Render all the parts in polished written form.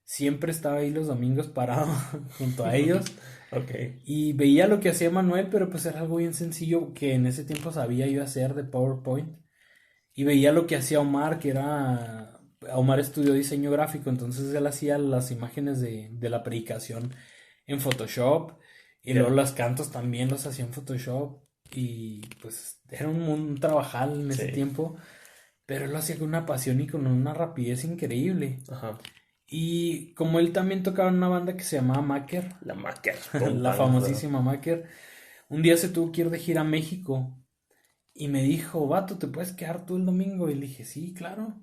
siempre estaba ahí los domingos parado junto a ellos Ok. y veía lo que hacía Manuel, pero pues era algo bien sencillo que en ese tiempo sabía yo hacer de PowerPoint. Y veía lo que hacía Omar, que era... Omar estudió diseño gráfico, entonces él hacía las imágenes de la predicación en Photoshop. Y luego Ya. los cantos también los hacía en Photoshop. Y pues era un trabajal en ese Sí. tiempo. Pero él lo hacía con una pasión y con una rapidez increíble. Ajá. Y como él también tocaba en una banda que se llamaba Macker, La Macker. Pum, la pam, claro. famosísima Macker, un día se tuvo que ir de gira a México. Y me dijo, vato, ¿te puedes quedar tú el domingo? Y le dije, sí, claro.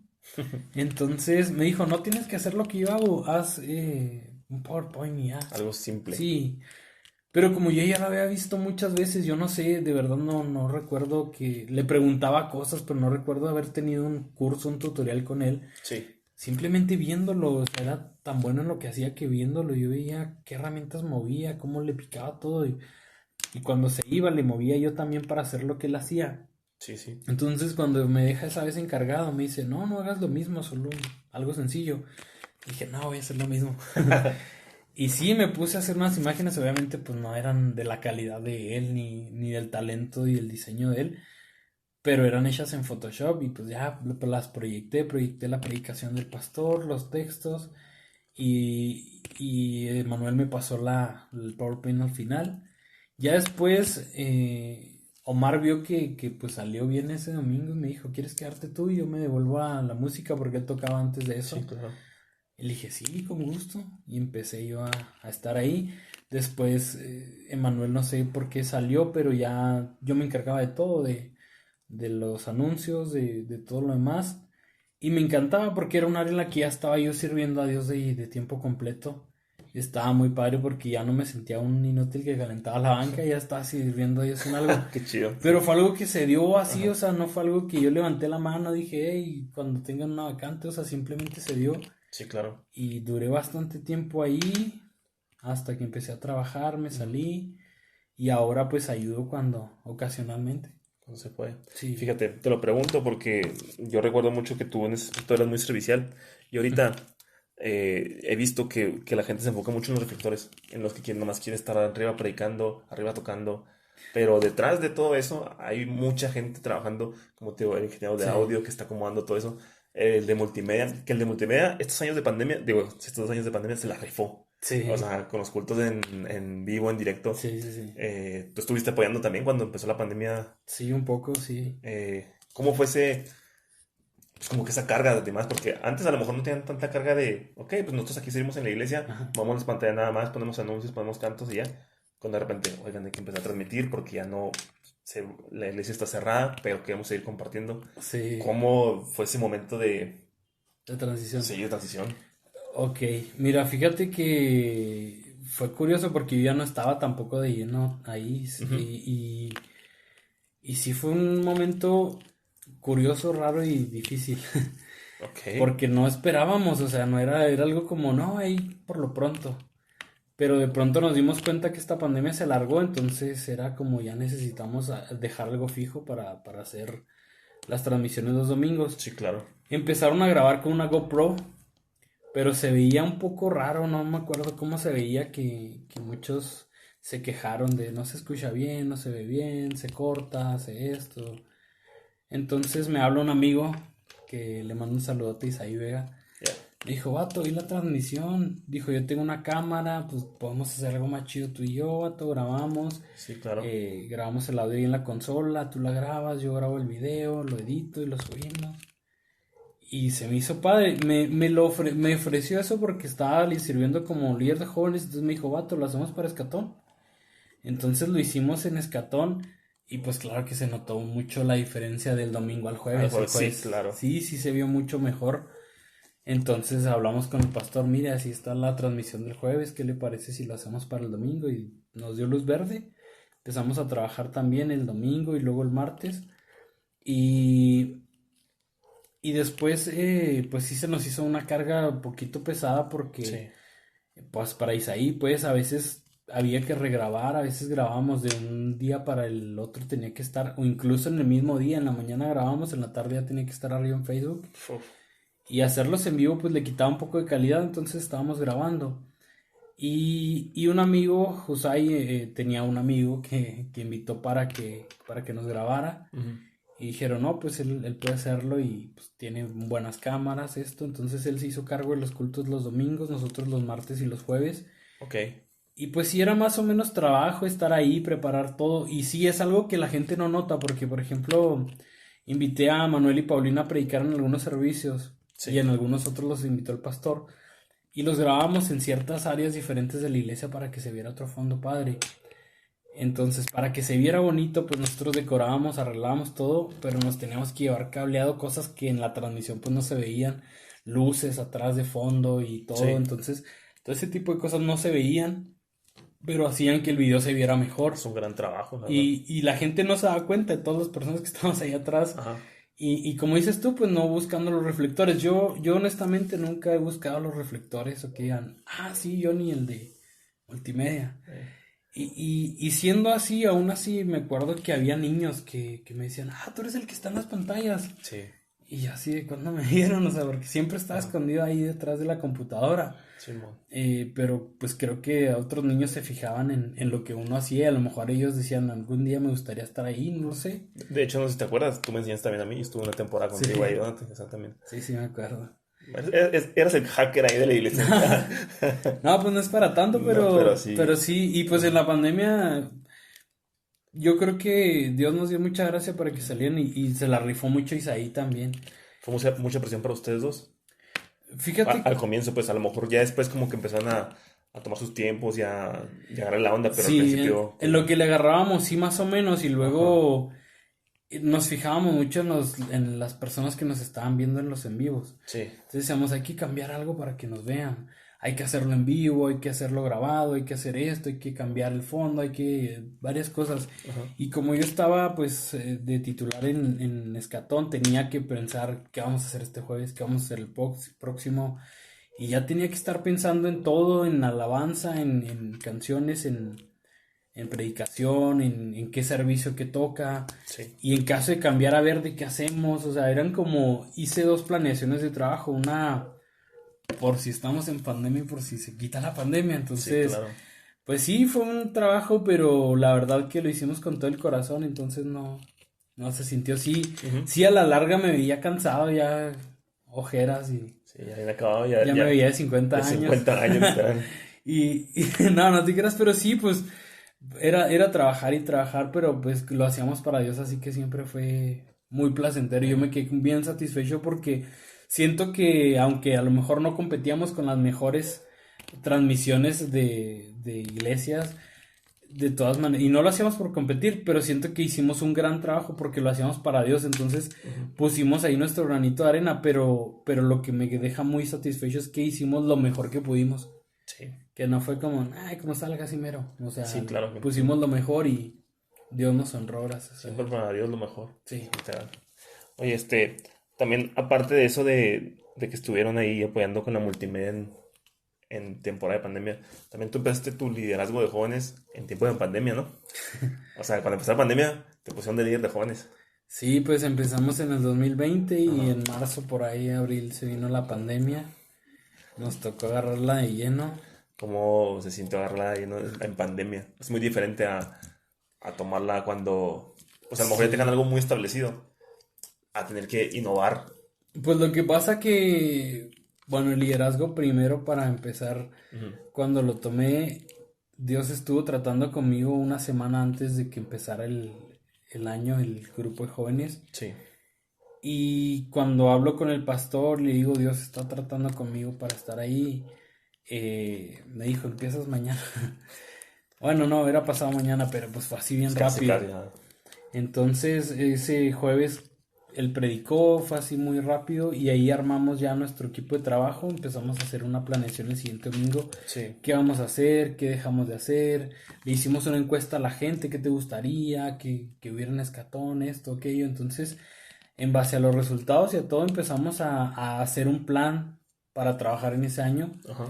Entonces me dijo, no tienes que hacer lo que yo hago, haz un PowerPoint y ya. Algo simple. Sí, pero como yo ya lo había visto muchas veces, yo no sé, de verdad no recuerdo que le preguntaba cosas, pero no recuerdo haber tenido un curso, un tutorial con él. Sí. Simplemente viéndolo, o sea, era tan bueno en lo que hacía que viéndolo yo veía qué herramientas movía, cómo le picaba todo y cuando se iba le movía yo también para hacer lo que él hacía. Sí, sí. Entonces cuando me deja esa vez encargado, me dice, no, no hagas lo mismo, solo algo sencillo. Dije, no, voy a hacer lo mismo. Y sí, me puse a hacer unas imágenes, obviamente pues no eran de la calidad de él, ni del talento y el diseño de él, pero eran hechas en Photoshop y pues ya pues, las proyecté la predicación del pastor, los textos y Manuel me pasó el PowerPoint al final. Ya después, Omar vio que pues salió bien ese domingo y me dijo, ¿quieres quedarte tú? Y yo me devuelvo a la música porque él tocaba antes de Sí, eso. claro. Y le dije, sí, con gusto. Y empecé yo a estar ahí. Después, Emanuel no sé por qué salió, pero ya yo me encargaba de todo, de los anuncios, de todo lo demás. Y me encantaba porque era un área en la que ya estaba yo sirviendo a Dios de tiempo completo. Estaba muy padre porque ya no me sentía un inútil que calentaba la banca, ya estaba sirviendo a Dios en algo. Qué chido. Pero fue algo que se dio así, o Ajá. sea, no fue algo que yo levanté la mano, dije, hey, cuando tengan una vacante, o sea, simplemente se dio. Sí, claro. Y duré bastante tiempo ahí hasta que empecé a trabajar, me Ujú. salí y ahora pues ayudo cuando ocasionalmente. No se puede. Sí. Fíjate, te lo pregunto porque yo recuerdo mucho que tú en ese aspecto eras muy servicial y ahorita he visto que la gente se enfoca mucho en los reflectores, en los que quien nomás quiere estar arriba predicando, arriba tocando, pero detrás de todo eso hay mucha gente trabajando, como te digo, el ingeniero de Sí, audio que está acomodando todo eso, el de multimedia, que el de multimedia, estos años de pandemia, digo, estos 2 años de pandemia se la rifó. O sí, sea, con los cultos en vivo, en directo. sí, sí, sí. Tú estuviste apoyando también cuando empezó la pandemia. Sí, un poco, sí. ¿Cómo fue ese, pues como que esa carga de demás? Porque antes a lo mejor no tenían tanta carga de, ok, pues nosotros aquí seguimos en la iglesia, Ajá. vamos a las pantallas nada más, ponemos anuncios, ponemos cantos y ya. Cuando de repente, oigan, hay que empezar a transmitir porque ya no, la iglesia está cerrada, pero queremos seguir compartiendo. Sí, ¿Cómo fue ese momento de transición. sí, de transición? Ok, mira, fíjate que fue curioso porque yo ya no estaba tampoco de lleno ahí Ujú. y sí fue un momento curioso, raro y difícil. Ok, Porque no esperábamos, o sea, no era, era algo como, no, ahí por lo pronto. Pero de pronto nos dimos cuenta que esta pandemia se alargó, entonces era como ya necesitamos dejar algo fijo para hacer las transmisiones los domingos. sí, claro. Empezaron a grabar con una GoPro, pero se veía un poco raro, no me acuerdo cómo se veía, que muchos se quejaron de no se escucha bien, no se ve bien, se corta, hace esto. Entonces me habla un amigo que le mando un saludote a Isaí Vega. Ya. Me dijo, vato, vi la transmisión. Dijo, yo tengo una cámara, pues podemos hacer algo más chido tú y yo, vato, grabamos. Sí, claro. Grabamos el audio ahí en la consola, tú la grabas, yo grabo el video, lo edito y lo subimos. Y se me hizo padre. Me ofreció eso porque estaba sirviendo como líder de jóvenes. Entonces me dijo, vato, lo hacemos para Escatón. Entonces lo hicimos en Escatón. Y pues claro que se notó mucho la diferencia del domingo al jueves. El Sí, jueves claro. sí, sí se vio mucho mejor. Entonces hablamos con el pastor, mire, así está la transmisión del jueves, ¿qué le parece si lo hacemos para el domingo? Y nos dio luz verde. Empezamos a trabajar también el domingo y luego el martes. Y, y después, pues sí se nos hizo una carga un poquito pesada porque, Sí. pues para Isaí, pues a veces había que regrabar, a veces grabábamos de un día para el otro, tenía que estar, o incluso en el mismo día, en la mañana grabábamos, en la tarde ya tenía que estar arriba en Facebook. Uf. y hacerlos en vivo pues le quitaba un poco de calidad, entonces estábamos grabando. Y un amigo, Josai, tenía un amigo que invitó para que nos grabara. Ujú. Y dijeron, no, pues él puede hacerlo y pues tiene buenas cámaras, esto. Entonces él se hizo cargo de los cultos los domingos, nosotros los martes y los jueves. Ok. Y pues sí era más o menos trabajo estar ahí, preparar todo. Y sí es algo que la gente no nota, porque por ejemplo, invité a Manuel y Paulina a predicar en algunos servicios y Sí. en algunos otros los invitó el pastor. Y los grabábamos en ciertas áreas diferentes de la iglesia para que se viera otro fondo padre. Entonces, para que se viera bonito, pues nosotros decorábamos, arreglábamos todo, pero nos teníamos que llevar cableado, cosas que en la transmisión pues no se veían, luces atrás de fondo y todo. Sí. Entonces, todo ese tipo de cosas no se veían, pero hacían que el video se viera mejor. Es un gran trabajo, la verdad. Y la gente no se daba cuenta de todas las personas que estábamos ahí atrás. Ajá. Y como dices tú, pues no buscando los reflectores. Yo honestamente nunca he buscado los reflectores o que digan, ah, sí, yo ni el de multimedia. Y siendo así, aún así, me acuerdo que había niños que me decían, ah, tú eres el que está en las pantallas. Sí. Y yo así de cuando me vieron, o sea, porque siempre estaba Ajá. escondido ahí detrás de la computadora. Simón. Pero pues creo que otros niños se fijaban en lo que uno hacía. A lo mejor ellos decían, algún día me gustaría estar ahí, no lo sé. De hecho, no sé si te acuerdas, tú me enseñaste también a mí, estuve una temporada Sí, contigo ahí, ¿no? Exactamente. sí, sí, me acuerdo. Eras el hacker ahí de la iglesia. No, pues no es para tanto, No, pero sí, y pues en la pandemia yo creo que Dios nos dio mucha gracia para que salieran y se la rifó mucho Isaí también. fue mucha presión para ustedes dos. Fíjate, Al comienzo, pues a lo mejor ya después como que empezaron a tomar sus tiempos y agarrar la onda, pero al sí, principio en lo que le agarrábamos, sí, más o menos, y ajá, luego nos fijábamos mucho en las personas que nos estaban viendo en los en vivos. sí, Entonces decíamos, hay que cambiar algo para que nos vean. Hay que hacerlo en vivo, hay que hacerlo grabado, hay que hacer esto, hay que cambiar el fondo, hay que varias cosas. ajá, Y como yo estaba pues de titular en Escatón, tenía que pensar qué vamos a hacer este jueves, qué vamos a hacer el próximo. Y ya tenía que estar pensando en todo, en alabanza, en canciones, en predicación, en qué servicio que toca. sí, Y en caso de cambiar a ver de qué hacemos, o sea, eran como, hice dos planeaciones de trabajo, una por si estamos en pandemia y por si se quita la pandemia, sí, entonces, claro. pues sí, fue un trabajo, pero la verdad que lo hicimos con todo el corazón, entonces no se sintió así, Ujú. sí a la larga me veía cansado, ya ojeras y Sí, ya habían acabado, ya, ya me ya veía de 50 de años. 50 años, literal. Y no, no te creas, pero sí, pues era trabajar y trabajar, pero pues lo hacíamos para Dios, así que siempre fue muy placentero. Yo me quedé bien satisfecho porque siento que aunque a lo mejor no competíamos con las mejores transmisiones de iglesias, de todas maneras, y no lo hacíamos por competir, pero siento que hicimos un gran trabajo porque lo hacíamos para Dios, entonces Ujú. pusimos ahí nuestro granito de arena, pero lo que me deja muy satisfecho es que hicimos lo mejor que pudimos. Sí, Que no fue como, ay, como salga así mero. O sea, sí, claro. pusimos lo mejor y Dios nos honró, gracias a Siempre Dios. para Dios lo mejor, Sí. literal. Oye, también aparte de eso de que estuvieron ahí apoyando con la multimedia en temporada de pandemia, también tú empezaste tu liderazgo de jóvenes en tiempo de pandemia, ¿no? O sea, cuando empezó la pandemia, te pusieron de líder de jóvenes. Sí, pues empezamos en el 2020 y Ajá. en marzo, por ahí, abril, se vino la pandemia. Nos tocó agarrarla de lleno. ¿Cómo se sintió agarrarla ahí, ¿no? En pandemia? Es muy diferente a tomarla cuando, pues a lo mejor ya tengan Sí. algo muy establecido, a tener que innovar. Pues lo que pasa que, bueno, el liderazgo primero para empezar, Ujú. cuando lo tomé, Dios estuvo tratando conmigo una semana antes de que empezara el año, el grupo de jóvenes. Sí, Y cuando hablo con el pastor, le digo, Dios está tratando conmigo para estar ahí. Me dijo, empiezas mañana. Bueno, no, era pasado mañana, pero pues fue así bien casi, rápido. casi, nada. Entonces, ese jueves él predicó, fue así muy rápido y ahí armamos ya nuestro equipo de trabajo. Empezamos a hacer una planeación el siguiente domingo. Sí, ¿Qué vamos a hacer? ¿Qué dejamos de hacer? Le hicimos una encuesta a la gente, ¿qué te gustaría? Que hubiera un escatón, esto, aquello. Entonces, en base a los resultados y a todo, empezamos a hacer un plan para trabajar en ese año. ajá.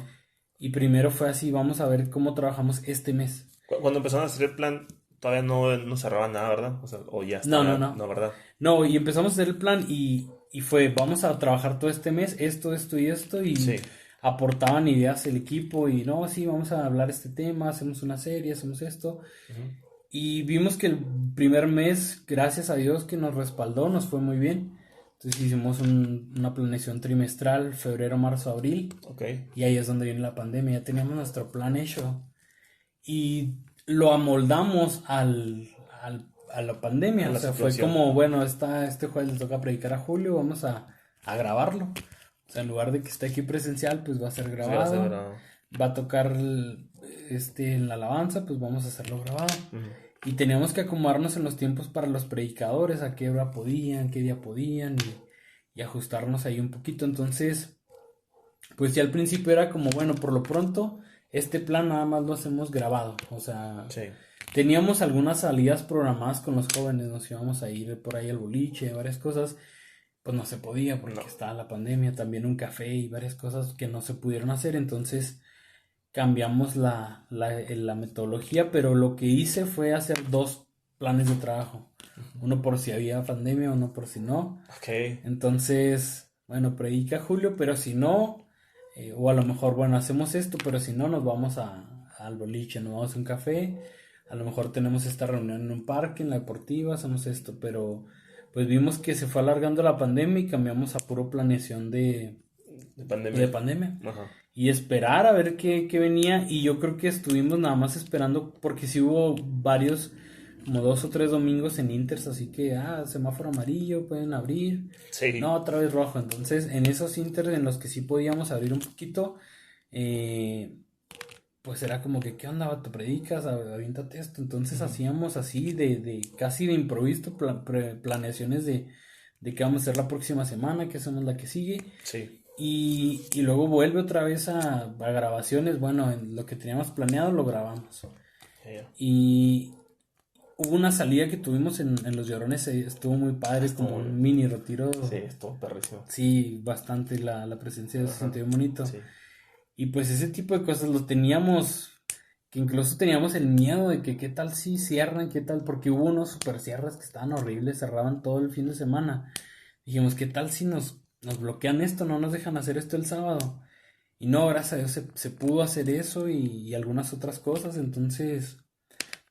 Y primero fue así, vamos a ver cómo trabajamos este mes. Cuando empezaron a hacer el plan, todavía no cerraban nada, ¿verdad? O sea, o ya No, no, estaba, no. no, ¿verdad? No, y empezamos a hacer el plan y fue, vamos a trabajar todo este mes, esto y esto, y Sí. aportaban ideas el equipo, y no, sí, vamos a hablar este tema, hacemos una serie, hacemos esto. Ujú. Y vimos que el primer mes, gracias a Dios que nos respaldó, nos fue muy bien. Entonces hicimos una planeación trimestral, febrero, marzo, abril, Ok. y ahí es donde viene la pandemia. Ya teníamos nuestro plan hecho y lo amoldamos a la A pandemia. O la sea, fue situación. como, bueno, este jueves le toca predicar a Julio, vamos a grabarlo. O sea, en lugar de que esté aquí presencial, pues va a ser Sí, va a ser grabado. verdad. Va a tocar en la alabanza, pues vamos a hacerlo grabado. Ujú. Y teníamos que acomodarnos en los tiempos para los predicadores, a qué hora podían, qué día podían, y ajustarnos ahí un poquito. Entonces, pues ya al principio era como, bueno, por lo pronto, este plan nada más lo hacemos grabado. O sea, Sí. teníamos algunas salidas programadas con los jóvenes, nos íbamos a ir por ahí al boliche, varias cosas, pues no se podía porque No. estaba la pandemia, también un café y varias cosas que no se pudieron hacer, entonces cambiamos la metodología, pero lo que hice fue hacer dos planes de trabajo, uno por si había pandemia, uno por si no. Ok. Entonces, bueno, predica Julio, pero si no, o a lo mejor, bueno, hacemos esto, pero si no, nos vamos al boliche, nos vamos a un café, a lo mejor tenemos esta reunión en un parque, en la deportiva, hacemos esto, pero pues vimos que se fue alargando la pandemia y cambiamos a puro planeación De de pandemia. pandemia Ajá. y esperar a ver qué venía. Y yo creo que estuvimos nada más esperando porque sí hubo varios, como 2 o 3 domingos en Inters, así que, semáforo amarillo, pueden abrir. No, Sí. otra vez rojo. Entonces, en esos Inters en los que sí podíamos abrir un poquito, eh, pues era como que, ¿qué onda, vato? ¿Predicas? Aviéntate esto. Entonces Ujú. hacíamos así de casi de improviso planeaciones de qué vamos a hacer la próxima semana, qué hacemos la que sigue. Sí. Y luego vuelve otra vez a grabaciones. Bueno, en lo que teníamos planeado lo grabamos. Ya, ya. Y hubo una salida que tuvimos en Los Llorones, estuvo muy Ah, padre, está como muy. un mini retiro. Sí, estuvo perrísimo. Sí, bastante la presencia se Ajá. sintió bien bonito. Sí. Y pues ese tipo de cosas lo teníamos, que incluso teníamos el miedo de que qué tal si cierran, qué tal, porque hubo unos super cierres que estaban horribles, cerraban todo el fin de semana. Dijimos, ¿qué tal si nos bloquean esto, no nos dejan hacer esto el sábado? Y no, gracias a Dios se pudo hacer eso y algunas otras cosas. Entonces,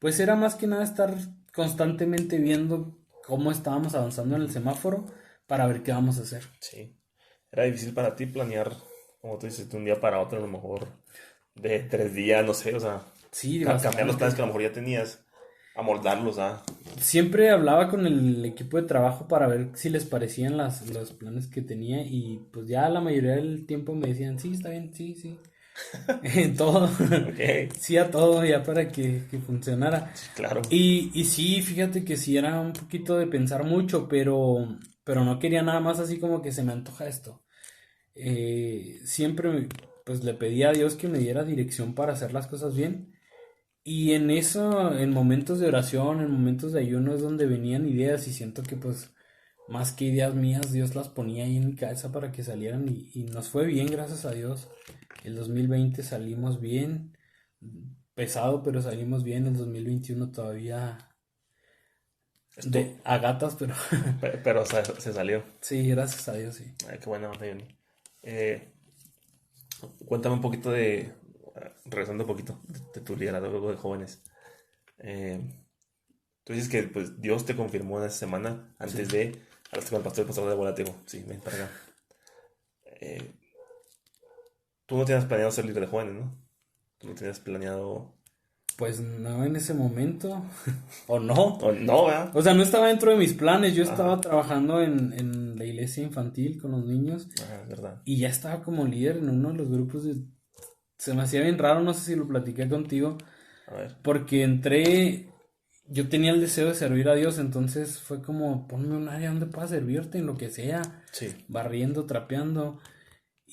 pues era más que nada estar constantemente viendo cómo estábamos avanzando en el semáforo para ver qué vamos a hacer. Sí. Era difícil para ti planear, como tú dices, de un día para otro, a lo mejor de 3 días, no sé, o sea, Sí, cambiar los planes que a bastante. lo mejor ya tenías, amoldarlos a. Siempre hablaba con el equipo de trabajo para ver si les parecían los planes que tenía y pues ya la mayoría del tiempo me decían, sí, está bien, sí, sí. Todo, Ok, sí a todo ya para que funcionara. sí, claro. Y sí, fíjate que sí era un poquito de pensar mucho, pero no quería nada más así como que se me antoja esto. Siempre pues le pedí a Dios que me diera dirección para hacer las cosas bien. Y en eso, en momentos de oración, en momentos de ayuno es donde venían ideas y siento que pues más que ideas mías, Dios las ponía ahí en mi cabeza para que salieran y nos fue bien, gracias a Dios. El 2020 salimos bien, pesado, pero salimos bien. El 2021 todavía Esto, a gatas, pero pero se salió. sí, gracias a Dios, sí. Ay, qué bueno, Johnny. Eh, Cuéntame un poquito regresando un poquito, de tu liderazgo de jóvenes. Eh, Tú dices que pues Dios te confirmó en esa semana Sí. antes de, hablaste con el pastor de Volatego. Sí, ven para acá. Eh, Tú no tienes planeado ser líder de jóvenes, ¿no? Tú no tienes planeado. Pues no en ese momento, o no. Oh, no, ¿verdad? O sea, no estaba dentro de mis planes, yo Ajá, estaba trabajando en la iglesia infantil con los niños ajá, es verdad. y ya estaba como líder en uno de los grupos de... Se me hacía bien raro, no sé si lo platiqué contigo, A ver. porque yo tenía el deseo de servir a Dios, entonces fue como, ponme un área donde pueda servirte en lo que sea, Sí, barriendo, trapeando.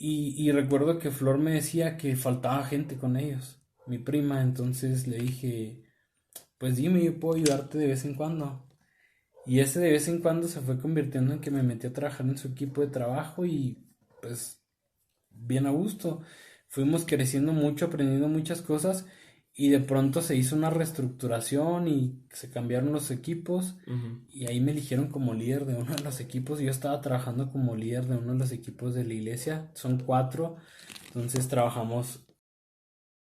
Y recuerdo que Flor me decía que faltaba gente con ellos, mi prima, entonces le dije, pues dime, yo puedo ayudarte de vez en cuando. Y ese de vez en cuando se fue convirtiendo en que me metí a trabajar en su equipo de trabajo y pues bien a gusto. Fuimos creciendo mucho, aprendiendo muchas cosas Y de pronto se hizo una reestructuración y se cambiaron los equipos Ujú. y ahí me eligieron como líder de uno de los equipos. Yo estaba trabajando como líder de uno de los equipos de la iglesia, son 4, entonces trabajamos